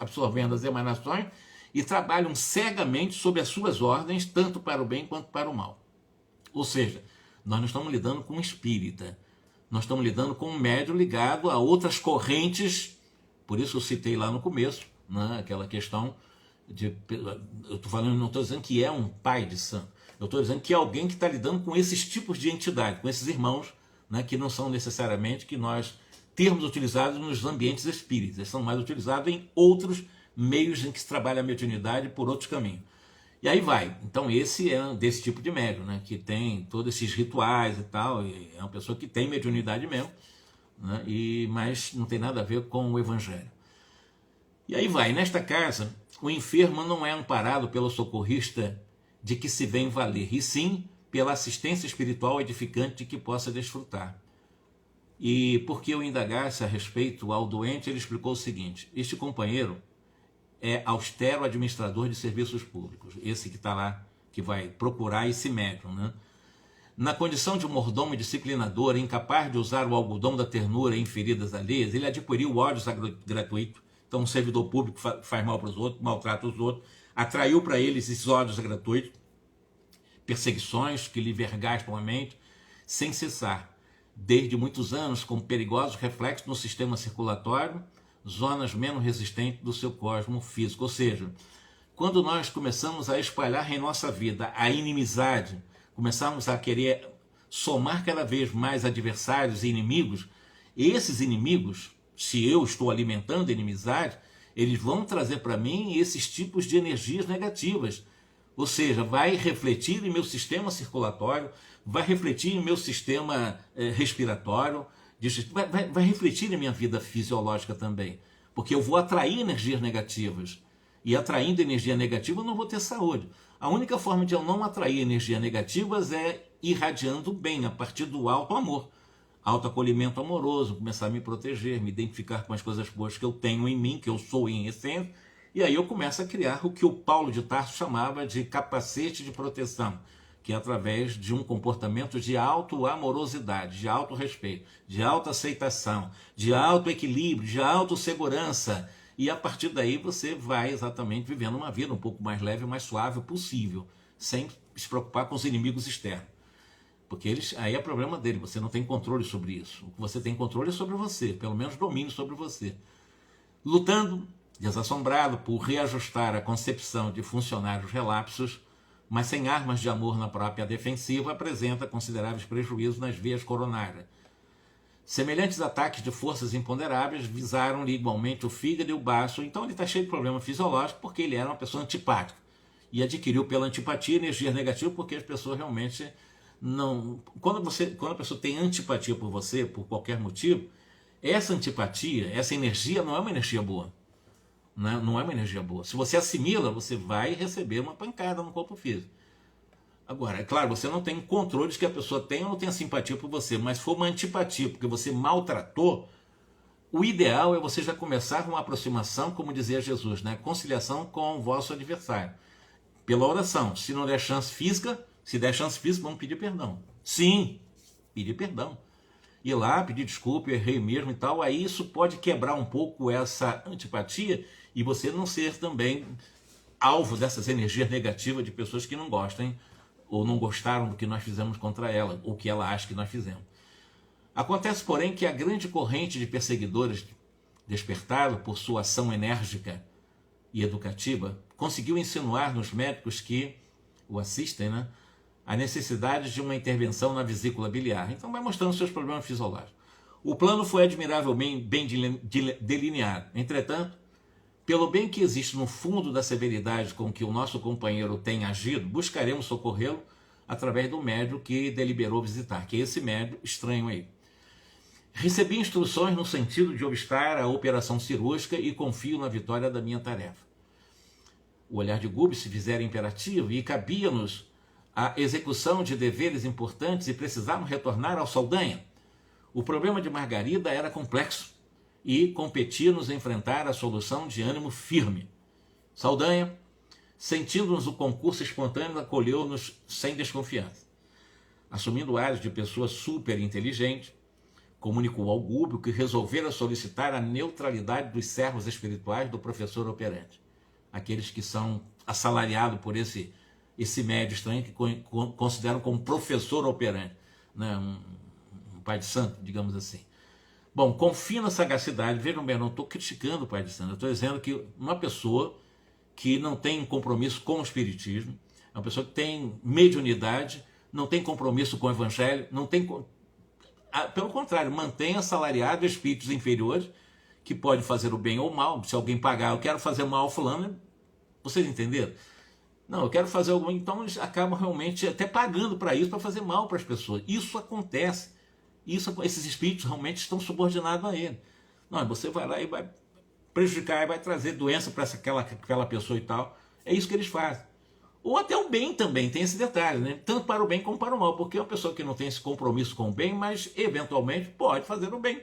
absorvendo as emanações e trabalham cegamente sob as suas ordens, tanto para o bem quanto para o mal. Ou seja, nós não estamos lidando com um espírita, nós estamos lidando com um médium ligado a outras correntes, por isso eu citei lá no começo, né, aquela questão de, eu estou falando, não estou dizendo que é um pai de santo, eu estou dizendo que é alguém que está lidando com esses tipos de entidade, com esses irmãos, né, que não são necessariamente que nós termos utilizados nos ambientes espíritas, eles são mais utilizados em outros meios em que se trabalha a mediunidade por outros caminhos. E aí vai. Então esse é desse tipo de médium, né? Que tem todos esses rituais e tal, e é uma pessoa que tem mediunidade mesmo, né? Mas não tem nada a ver com o evangelho. E aí vai. Nesta casa, o enfermo não é amparado pelo socorrista de que se vem valer, e sim pela assistência espiritual edificante de que possa desfrutar. E porque eu indagasse a respeito ao doente, ele explicou o seguinte: este companheiro é austero administrador de serviços públicos, esse que está lá, que vai procurar esse médium, né? Na condição de mordomo e disciplinador, incapaz de usar o algodão da ternura em feridas alheias, ele adquiriu ódio gratuito. Então, um servidor público faz mal para os outros, maltrata os outros, atraiu para eles esses ódios gratuitos, perseguições que lhe vergastam a mente, sem cessar, desde muitos anos, com perigosos reflexos no sistema circulatório, zonas menos resistentes do seu cosmo físico. Ou seja, quando nós começamos a espalhar em nossa vida a inimizade, começamos a querer somar cada vez mais adversários e inimigos, esses inimigos, se eu estou alimentando a inimizade, eles vão trazer para mim esses tipos de energias negativas. Ou seja, vai refletir em meu sistema circulatório, vai refletir em meu sistema respiratório, vai refletir em minha vida fisiológica também. Porque eu vou atrair energias negativas. E atraindo energia negativa eu não vou ter saúde. A única forma de eu não atrair energias negativas é irradiando bem, a partir do alto amor. Autoacolhimento amoroso, começar a me proteger, me identificar com as coisas boas que eu tenho em mim, que eu sou em essência. E aí eu começo a criar o que o Paulo de Tarso chamava de capacete de proteção, que é através de um comportamento de auto-amorosidade, de auto-respeito, de auto-aceitação, de auto-equilíbrio, de auto-segurança. E a partir daí você vai exatamente vivendo uma vida um pouco mais leve, mais suave possível, sem se preocupar com os inimigos externos. Porque aí é problema dele, você não tem controle sobre isso. O que você tem controle é sobre você, pelo menos domínio sobre você. Lutando, desassombrado por reajustar a concepção de funcionários relapsos, mas sem armas de amor na própria defensiva, apresenta consideráveis prejuízos nas veias coronárias. Semelhantes ataques de forças imponderáveis visaram-lhe igualmente o fígado e o baço, então ele está cheio de problema fisiológico porque ele era uma pessoa antipática e adquiriu pela antipatia energias negativas porque as pessoas realmente não... Quando a pessoa tem antipatia por você, por qualquer motivo, essa antipatia, essa energia não é uma energia boa. Não é uma energia boa. Se você assimila, você vai receber uma pancada no corpo físico. Agora, é claro, você não tem controle de que a pessoa tem ou não tem simpatia por você, mas se for uma antipatia porque você maltratou, o ideal é você já começar uma aproximação, como dizia Jesus, né? Conciliação com o vosso adversário. Pela oração. Se não der chance física, se der chance física, vamos pedir perdão. Sim, pedir perdão. Ir lá, pedir desculpa, eu errei mesmo e tal, aí isso pode quebrar um pouco essa antipatia e você não ser também alvo dessas energias negativas de pessoas que não gostem ou não gostaram do que nós fizemos contra ela, ou que ela acha que nós fizemos. Acontece, porém, que a grande corrente de perseguidores, despertada por sua ação enérgica e educativa, conseguiu insinuar nos médicos que o assistem, né, a necessidade de uma intervenção na vesícula biliar. Então vai mostrando seus problemas fisiológicos. O plano foi admiravelmente bem delineado. Entretanto, pelo bem que existe no fundo da severidade com que o nosso companheiro tem agido, buscaremos socorrê-lo através do médium que deliberou visitar, que é esse médium estranho aí. Recebi instruções no sentido de obstar a operação cirúrgica e confio na vitória da minha tarefa. O olhar de Gubbs se fizera imperativo e cabia-nos a execução de deveres importantes e precisávamos retornar ao Saldanha. O problema de Margarida era complexo e competia-nos enfrentar a solução de ânimo firme. Saldanha, sentindo-nos o concurso espontâneo, acolheu-nos sem desconfiança. Assumindo ares de pessoa super inteligente, comunicou ao Gubbio que resolvera solicitar a neutralidade dos servos espirituais do professor operante. Aqueles que são assalariados por esse médio estranho que consideram como professor operante, né? Um pai de santo, digamos assim. Bom, com fina sagacidade, vejam bem, eu não estou criticando o pai de santo, eu estou dizendo que uma pessoa que não tem compromisso com o espiritismo, é uma pessoa que tem mediunidade, não tem compromisso com o evangelho, não tem... Pelo contrário, mantém assalariado espíritos inferiores, que pode fazer o bem ou o mal. Se alguém pagar, eu quero fazer mal ao fulano, vocês entenderam? Não, eu quero fazer alguma. Então eles acabam realmente até pagando para isso, para fazer mal para as pessoas. Isso acontece. Esses espíritos realmente estão subordinados a ele. Não, você vai lá e vai prejudicar, e vai trazer doença para aquela pessoa e tal. É isso que eles fazem. Ou até o bem também, tem esse detalhe, né? Tanto para o bem como para o mal, porque é uma pessoa que não tem esse compromisso com o bem, mas eventualmente pode fazer o bem.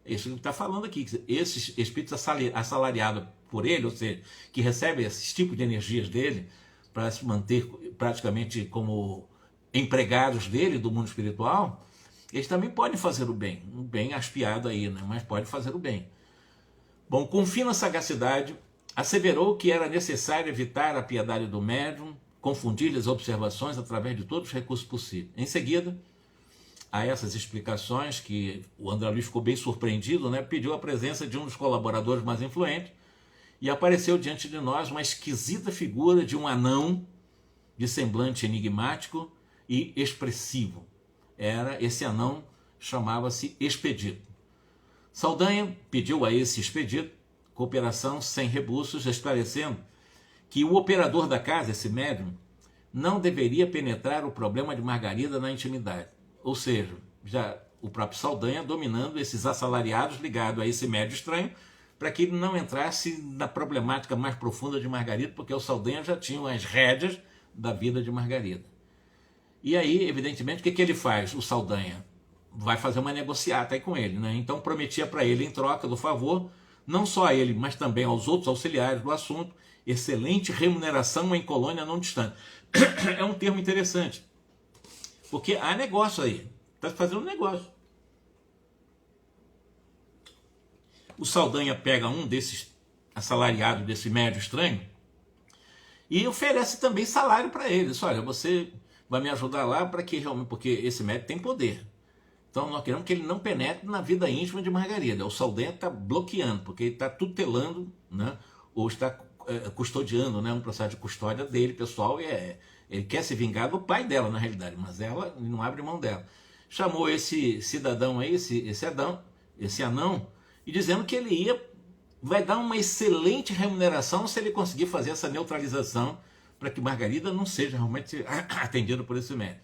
É isso que ele está falando aqui. Esses espíritos assalariados por ele, ou seja, que recebem esses tipos de energias dele, para se manter praticamente como empregados dele, do mundo espiritual, eles também podem fazer o bem aspiado aí, né? Mas pode fazer o bem. Bom, com fina sagacidade, asseverou que era necessário evitar a piedade do médium, confundir-lhe as observações através de todos os recursos possíveis. Em seguida, a essas explicações, que o André Luiz ficou bem surpreendido, né, pediu a presença de um dos colaboradores mais influentes e apareceu diante de nós uma esquisita figura de um anão de semblante enigmático e expressivo. Esse anão chamava-se Expedito. Saldanha pediu a esse Expedito cooperação sem rebuços, esclarecendo que o operador da casa, esse médium, não deveria penetrar o problema de Margarida na intimidade. Ou seja, já o próprio Saldanha dominando esses assalariados ligados a esse médium estranho, para que ele não entrasse na problemática mais profunda de Margarida, porque o Saldanha já tinha as rédeas da vida de Margarida. E aí, evidentemente, o que ele faz? O Saldanha vai fazer uma negociata aí com ele, né? Então prometia para ele, em troca do favor, não só a ele, mas também aos outros auxiliares do assunto, excelente remuneração em colônia não distante. É um termo interessante, porque há negócio aí, está fazendo um negócio. O Saldanha pega um desses assalariados, desse médio estranho, e oferece também salário para ele. Diz, olha, você vai me ajudar lá para que realmente, porque esse médico tem poder. Então nós queremos que ele não penetre na vida íntima de Margarida. O Saldanha está bloqueando, porque ele está tutelando, né, ou está custodiando, né, um processo de custódia dele, pessoal, e ele quer se vingar do pai dela, na realidade, mas ela não abre mão dela. Chamou esse cidadão aí, esse anão, e dizendo que ele vai dar uma excelente remuneração se ele conseguir fazer essa neutralização para que Margarida não seja realmente atendida por esse médico.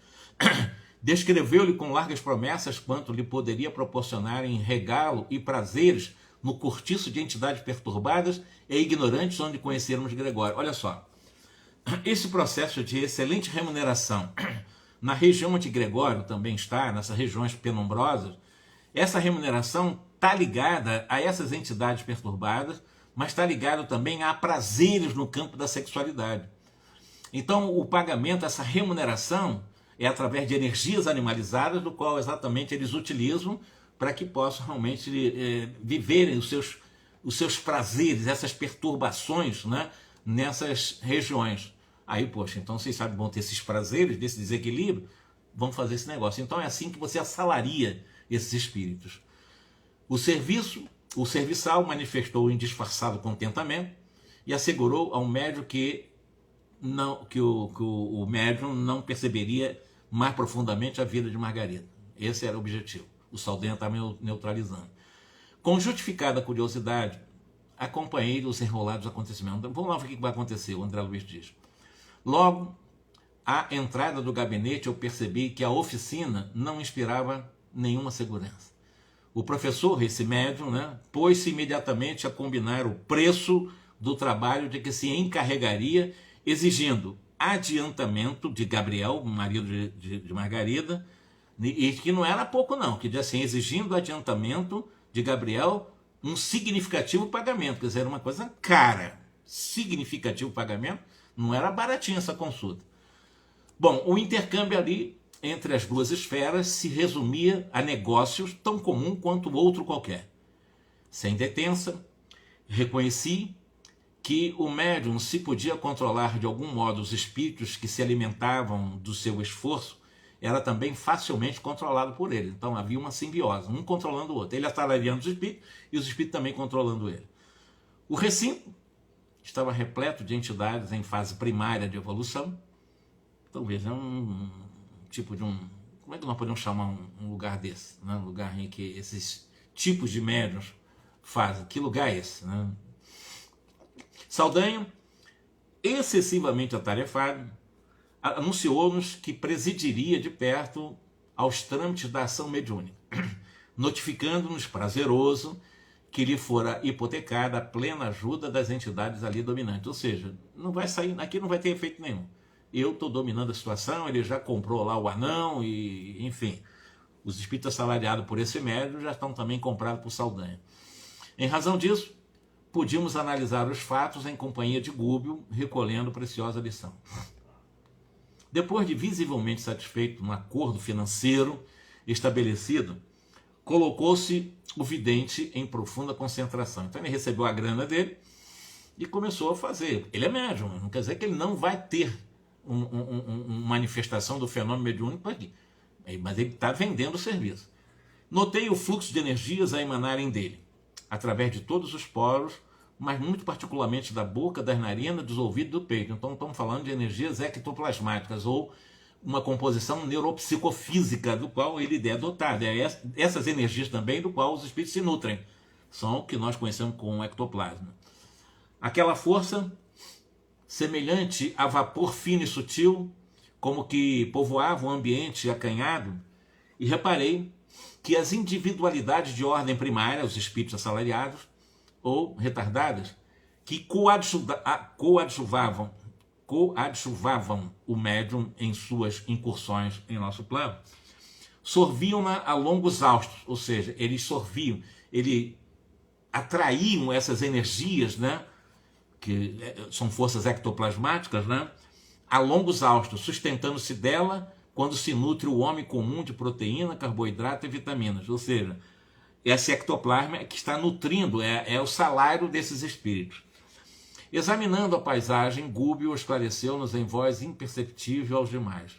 Descreveu-lhe com largas promessas quanto lhe poderia proporcionar em regalo e prazeres no cortiço de entidades perturbadas e ignorantes onde conhecermos Gregório. Olha só, esse processo de excelente remuneração na região onde Gregório também está, nessas regiões penumbrosas, essa remuneração está ligada a essas entidades perturbadas, mas está ligado também a prazeres no campo da sexualidade. Então, o pagamento, essa remuneração, é através de energias animalizadas, do qual exatamente eles utilizam para que possam realmente viverem os seus prazeres, essas perturbações, né, nessas regiões. Aí, poxa, então vocês sabem, vão ter esses prazeres, desse desequilíbrio, vão fazer esse negócio. Então é assim que você assalaria esses espíritos. O serviçal manifestou em disfarçado contentamento e assegurou ao médium que o médium não perceberia mais profundamente a vida de Margarida. Esse era o objetivo. O Saldanha estava neutralizando. Com justificada curiosidade, acompanhei os enrolados acontecimentos. Vamos lá ver o que vai acontecer, o André Luiz diz. Logo, à entrada do gabinete, eu percebi que a oficina não inspirava nenhuma segurança. O professor, esse médium, né, pôs-se imediatamente a combinar o preço do trabalho de que se encarregaria, exigindo adiantamento de Gabriel, marido de Margarida, e que não era pouco não, que dizia assim, exigindo adiantamento de Gabriel um significativo pagamento, quer dizer, era uma coisa cara, significativo pagamento, não era baratinha essa consulta. Bom, o intercâmbio ali entre as duas esferas se resumia a negócios tão comum quanto outro qualquer. Sem detença, reconheci que o médium, se podia controlar de algum modo os espíritos que se alimentavam do seu esforço, era também facilmente controlado por ele. Então havia uma simbiose, um controlando o outro. Ele assalariando os espíritos e os espíritos também controlando ele. O recinto estava repleto de entidades em fase primária de evolução. Então veja, um tipo de como é que nós podemos chamar um lugar desse? Né? Um lugar em que esses tipos de médiuns fazem. Que lugar é esse? Né? Saldanha excessivamente atarefado, anunciou-nos que presidiria de perto aos trâmites da ação mediúnica, notificando-nos prazeroso que lhe fora hipotecada a plena ajuda das entidades ali dominantes. Ou seja, não vai sair, aqui não vai ter efeito nenhum. Eu estou dominando a situação, ele já comprou lá o anão e, enfim, os espíritos assalariados por esse médium já estão também comprados por Saldanha. Em razão disso, podíamos analisar os fatos em companhia de Gúbio, recolhendo preciosa lição. Depois de visivelmente satisfeito no acordo financeiro estabelecido, colocou-se o vidente em profunda concentração. Então ele recebeu a grana dele e começou a fazer. Ele é médium, não quer dizer que ele não vai ter uma manifestação do fenômeno mediúnico aqui, mas ele está vendendo o serviço. Notei o fluxo de energias a emanarem dele, através de todos os poros, mas muito particularmente da boca, das narinas, dos ouvidos e do peito. Então estamos falando de energias ectoplasmáticas, ou uma composição neuropsicofísica do qual ele é dotado. Essas energias também do qual os espíritos se nutrem. São o que nós conhecemos como ectoplasma. Aquela força, semelhante a vapor fino e sutil, como que povoava o ambiente acanhado, e reparei que as individualidades de ordem primária, os espíritos assalariados ou retardadas, que coadjuvavam o médium em suas incursões em nosso plano, sorviam-na a longos haustos, ou seja, eles sorviam, eles atraíam essas energias, né, que são forças ectoplasmáticas, né, a longos haustos, sustentando-se dela quando se nutre o homem comum de proteína, carboidrato e vitaminas, ou seja, esse ectoplasma que está nutrindo, é o salário desses espíritos. Examinando a paisagem, Gúbio esclareceu-nos em voz imperceptível aos demais.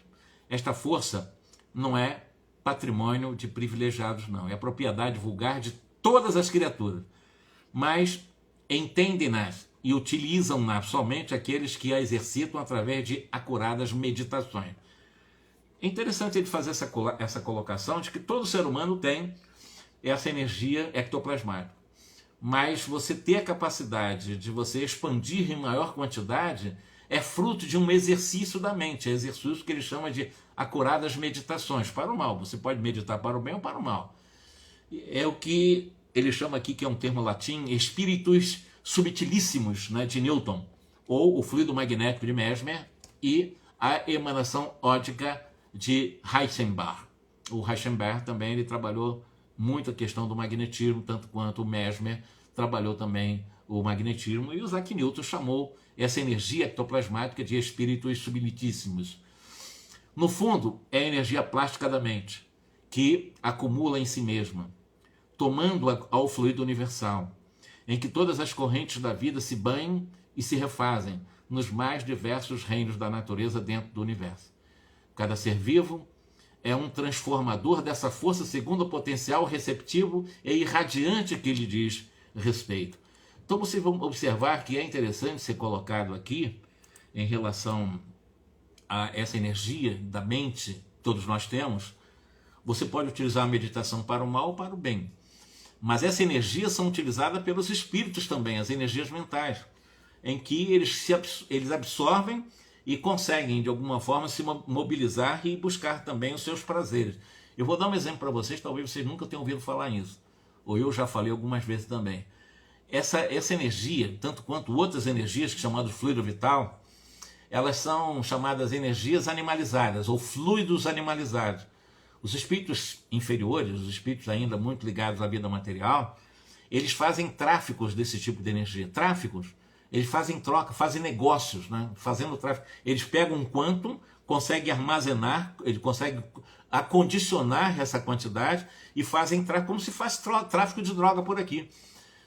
Esta força não é patrimônio de privilegiados, não. É propriedade vulgar de todas as criaturas. Mas entendem-nas e utilizam-nas somente aqueles que a exercitam através de acuradas meditações. É interessante ele fazer essa colocação de que todo ser humano tem essa energia ectoplasmática. Mas você ter a capacidade de você expandir em maior quantidade é fruto de um exercício da mente, é exercício que ele chama de acuradas meditações, para o mal. Você pode meditar para o bem ou para o mal. É o que ele chama aqui, que é um termo latim, espíritus subtilíssimos, né, de Newton, ou o fluido magnético de Mesmer e a emanação ótica de Heisenberg. O Heisenberg também ele trabalhou muito a questão do magnetismo, tanto quanto o Mesmer trabalhou também o magnetismo, e o Isaac Newton chamou essa energia ectoplasmática de espíritos subtilíssimos. No fundo, é a energia plástica da mente, que acumula em si mesma, tomando-a ao fluido universal, em que todas as correntes da vida se banham e se refazem nos mais diversos reinos da natureza dentro do universo. Cada ser vivo é um transformador dessa força segundo o potencial receptivo e irradiante que lhe diz respeito. Então vocês vão observar que é interessante ser colocado aqui, em relação a essa energia da mente que todos nós temos. Você pode utilizar a meditação para o mal ou para o bem. Mas essa energia são utilizadas pelos espíritos também, as energias mentais, em que eles absorvem e conseguem, de alguma forma, se mobilizar e buscar também os seus prazeres. Eu vou dar um exemplo para vocês, talvez vocês nunca tenham ouvido falar nisso, ou eu já falei algumas vezes também. Essa energia, tanto quanto outras energias, que chamadas fluido vital, elas são chamadas energias animalizadas, ou fluidos animalizados. Os espíritos inferiores, os espíritos ainda muito ligados à vida material, eles fazem tráficos desse tipo de energia. Tráficos. Eles fazem troca, fazem negócios, né? Fazendo tráfico. Eles pegam um quantum, conseguem armazenar, eles conseguem acondicionar essa quantidade e fazem tráfico, como se faz tráfico de droga por aqui.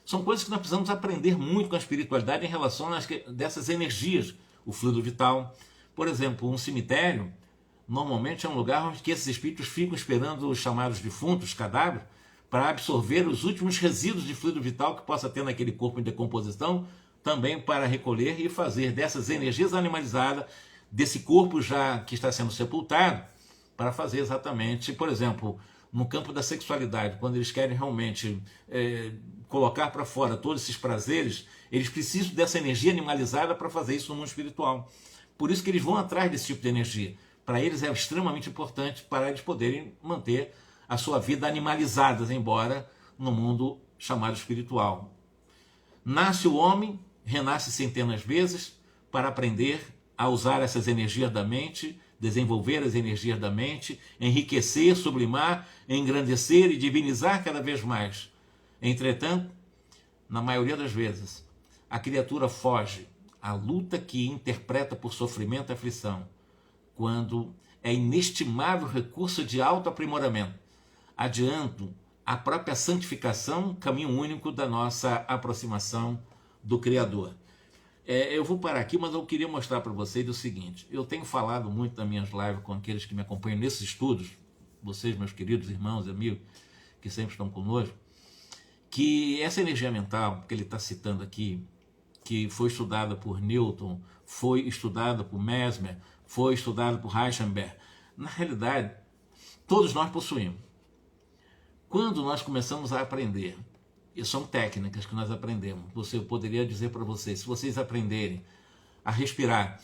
São coisas que nós precisamos aprender muito com a espiritualidade em relação dessas energias. O fluido vital. Por exemplo, um cemitério, normalmente é um lugar onde esses espíritos ficam esperando os chamados defuntos, cadáveres, para absorver os últimos resíduos de fluido vital que possa ter naquele corpo em decomposição, também para recolher e fazer dessas energias animalizadas, desse corpo já que está sendo sepultado, para fazer exatamente, por exemplo, no campo da sexualidade, quando eles querem realmente colocar para fora todos esses prazeres, eles precisam dessa energia animalizada para fazer isso no mundo espiritual. Por isso que eles vão atrás desse tipo de energia. Para eles é extremamente importante para eles poderem manter a sua vida animalizada, embora no mundo chamado espiritual. Nasce o homem, renasce centenas de vezes para aprender a usar essas energias da mente, desenvolver as energias da mente, enriquecer, sublimar, engrandecer e divinizar cada vez mais. Entretanto, na maioria das vezes, a criatura foge à luta que interpreta por sofrimento e aflição, quando é inestimável recurso de autoaprimoramento, adiando a própria santificação, caminho único da nossa aproximação do Criador. Eu vou parar aqui, mas eu queria mostrar para vocês o seguinte. Eu tenho falado muito nas minhas lives com aqueles que me acompanham nesses estudos, vocês, meus queridos irmãos e amigos, que sempre estão conosco, que essa energia mental que ele está citando aqui, que foi estudada por Newton, foi estudada por Mesmer, foi estudada por Heisenberg, na realidade, todos nós possuímos. Quando nós começamos a aprender, e são técnicas que nós aprendemos, eu poderia dizer para vocês, se vocês aprenderem a respirar,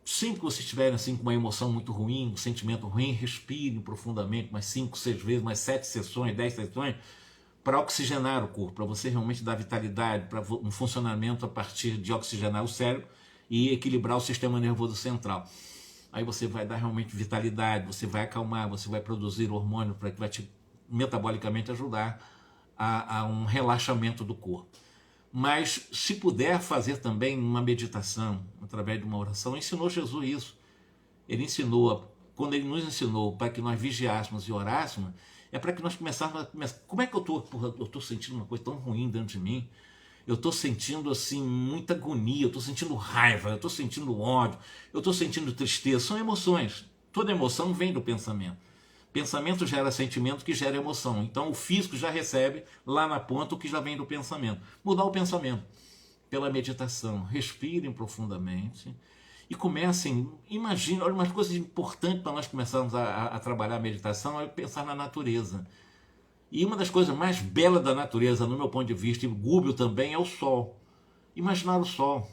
sempre que vocês estiverem assim, com uma emoção muito ruim, um sentimento ruim, respirem profundamente, mais 5, 6 vezes, mais 7 sessões, 10 sessões, para oxigenar o corpo, para você realmente dar vitalidade, para um funcionamento a partir de oxigenar o cérebro e equilibrar o sistema nervoso central. Aí você vai dar realmente vitalidade, você vai acalmar, você vai produzir hormônio para que vai te metabolicamente ajudar a um relaxamento do corpo. Mas se puder fazer também uma meditação, através de uma oração, ensinou Jesus isso. Ele ensinou, quando ele nos ensinou para que nós vigiássemos e orássemos, é para que nós começássemos a pensar, como é que eu estou sentindo uma coisa tão ruim dentro de mim? Eu estou sentindo assim muita agonia, eu estou sentindo raiva, eu estou sentindo ódio, eu estou sentindo tristeza. São emoções. Toda emoção vem do pensamento. Pensamento gera sentimento que gera emoção. Então o físico já recebe lá na ponta o que já vem do pensamento. Mudar o pensamento pela meditação. Respirem profundamente e comecem, imagine, olha, umas coisas importantes para nós começarmos a trabalhar a meditação é pensar na natureza. E uma das coisas mais belas da natureza, no meu ponto de vista, e gúbio também, é o sol. Imaginar o sol.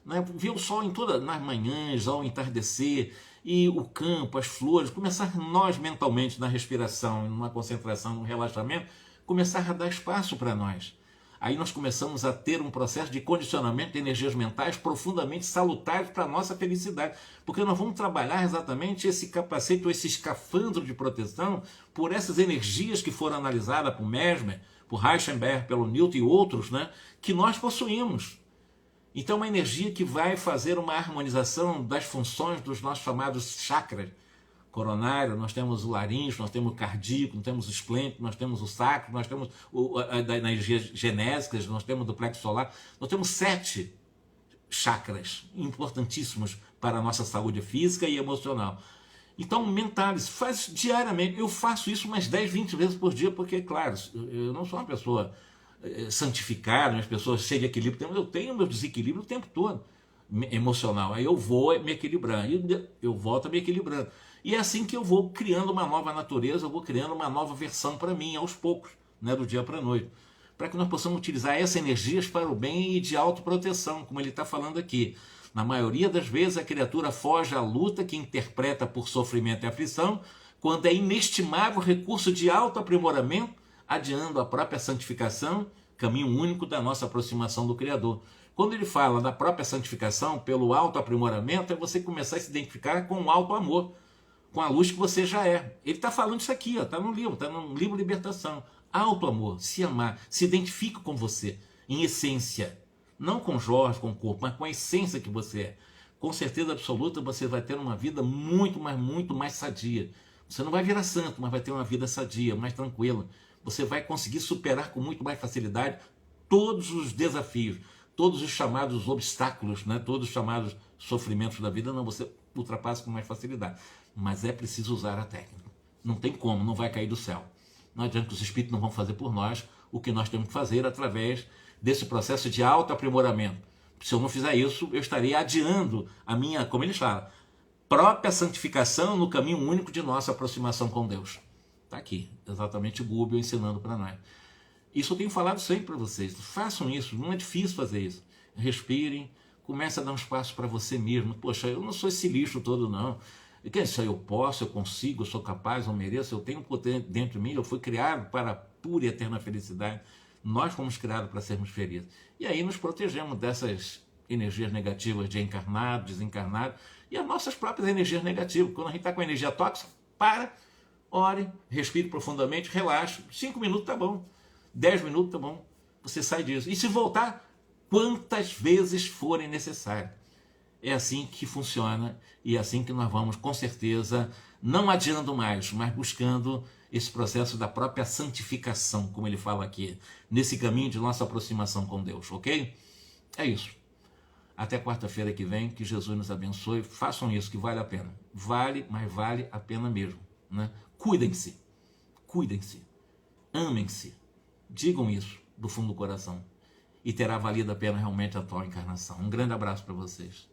Né? Ver o sol nas manhãs, ao entardecer, e o campo, as flores, começar nós mentalmente na respiração, numa concentração, num relaxamento, começar a dar espaço para nós. Aí nós começamos a ter um processo de condicionamento de energias mentais profundamente salutares para a nossa felicidade. Porque nós vamos trabalhar exatamente esse capacete ou esse escafandro de proteção por essas energias que foram analisadas por Mesmer, por Heisenberg, pelo Newton e outros, né, que nós possuímos. Então é uma energia que vai fazer uma harmonização das funções dos nossos chamados chakras. Coronário, nós temos o laríngeo, nós temos o cardíaco, nós temos o esplênico, nós temos o sacro, nós temos as energias genésicas, nós temos o plexo solar, nós temos 7 chakras importantíssimos para a nossa saúde física e emocional. Então, mentalize, faz diariamente. Eu faço isso umas 10, 20 vezes por dia, porque, claro, eu não sou uma pessoa santificada, uma pessoa cheia de equilíbrio, eu tenho meu desequilíbrio o tempo todo emocional. Aí eu vou me equilibrando, e eu volto a me equilibrando. E é assim que eu vou criando uma nova natureza, eu vou criando uma nova versão para mim, aos poucos, né, do dia para a noite. Para que nós possamos utilizar essas energias para o bem e de autoproteção, como ele está falando aqui. Na maioria das vezes a criatura foge à luta que interpreta por sofrimento e aflição, quando é inestimável recurso de autoaprimoramento, adiando a própria santificação, caminho único da nossa aproximação do Criador. Quando ele fala da própria santificação pelo autoaprimoramento, é você começar a se identificar com o auto-amor, com a luz que você já é. Ele está falando isso aqui, está no livro Libertação. Auto-amor, se amar, se identifica com você, em essência. Não com Jorge, com o corpo, mas com a essência que você é. Com certeza absoluta você vai ter uma vida muito mais sadia. Você não vai virar santo, mas vai ter uma vida sadia, mais tranquila. Você vai conseguir superar com muito mais facilidade todos os desafios, todos os chamados obstáculos, né? Todos os chamados sofrimentos da vida, não, você ultrapassa com mais facilidade. Mas é preciso usar a técnica. Não tem como, não vai cair do céu. Não adianta que os espíritos não vão fazer por nós o que nós temos que fazer através desse processo de autoaprimoramento. Se eu não fizer isso, eu estarei adiando a minha, como eles falam, própria santificação no caminho único de nossa aproximação com Deus. Está aqui, exatamente Google ensinando para nós. Isso eu tenho falado sempre para vocês. Façam isso, não é difícil fazer isso. Respirem, comece a dar um espaço para você mesmo. Poxa, eu não sou esse lixo todo, não. Quer dizer, eu posso, eu consigo, eu sou capaz, eu mereço, eu tenho poder dentro de mim, eu fui criado para a pura e eterna felicidade. Nós fomos criados para sermos felizes. E aí nos protegemos dessas energias negativas de encarnado, desencarnado, e as nossas próprias energias negativas. Quando a gente está com energia tóxica, ore, respire profundamente, relaxe. 5 minutos tá bom, 10 minutos tá bom, você sai disso. E se voltar, quantas vezes forem necessárias. É assim que funciona e é assim que nós vamos, com certeza, não adiando mais, mas buscando esse processo da própria santificação, como ele fala aqui, nesse caminho de nossa aproximação com Deus, ok? É isso. Até quarta-feira que vem, que Jesus nos abençoe. Façam isso, que vale a pena. Vale, mas vale a pena mesmo, né? Cuidem-se, amem-se, digam isso do fundo do coração e terá valido a pena realmente a atual encarnação. Um grande abraço para vocês.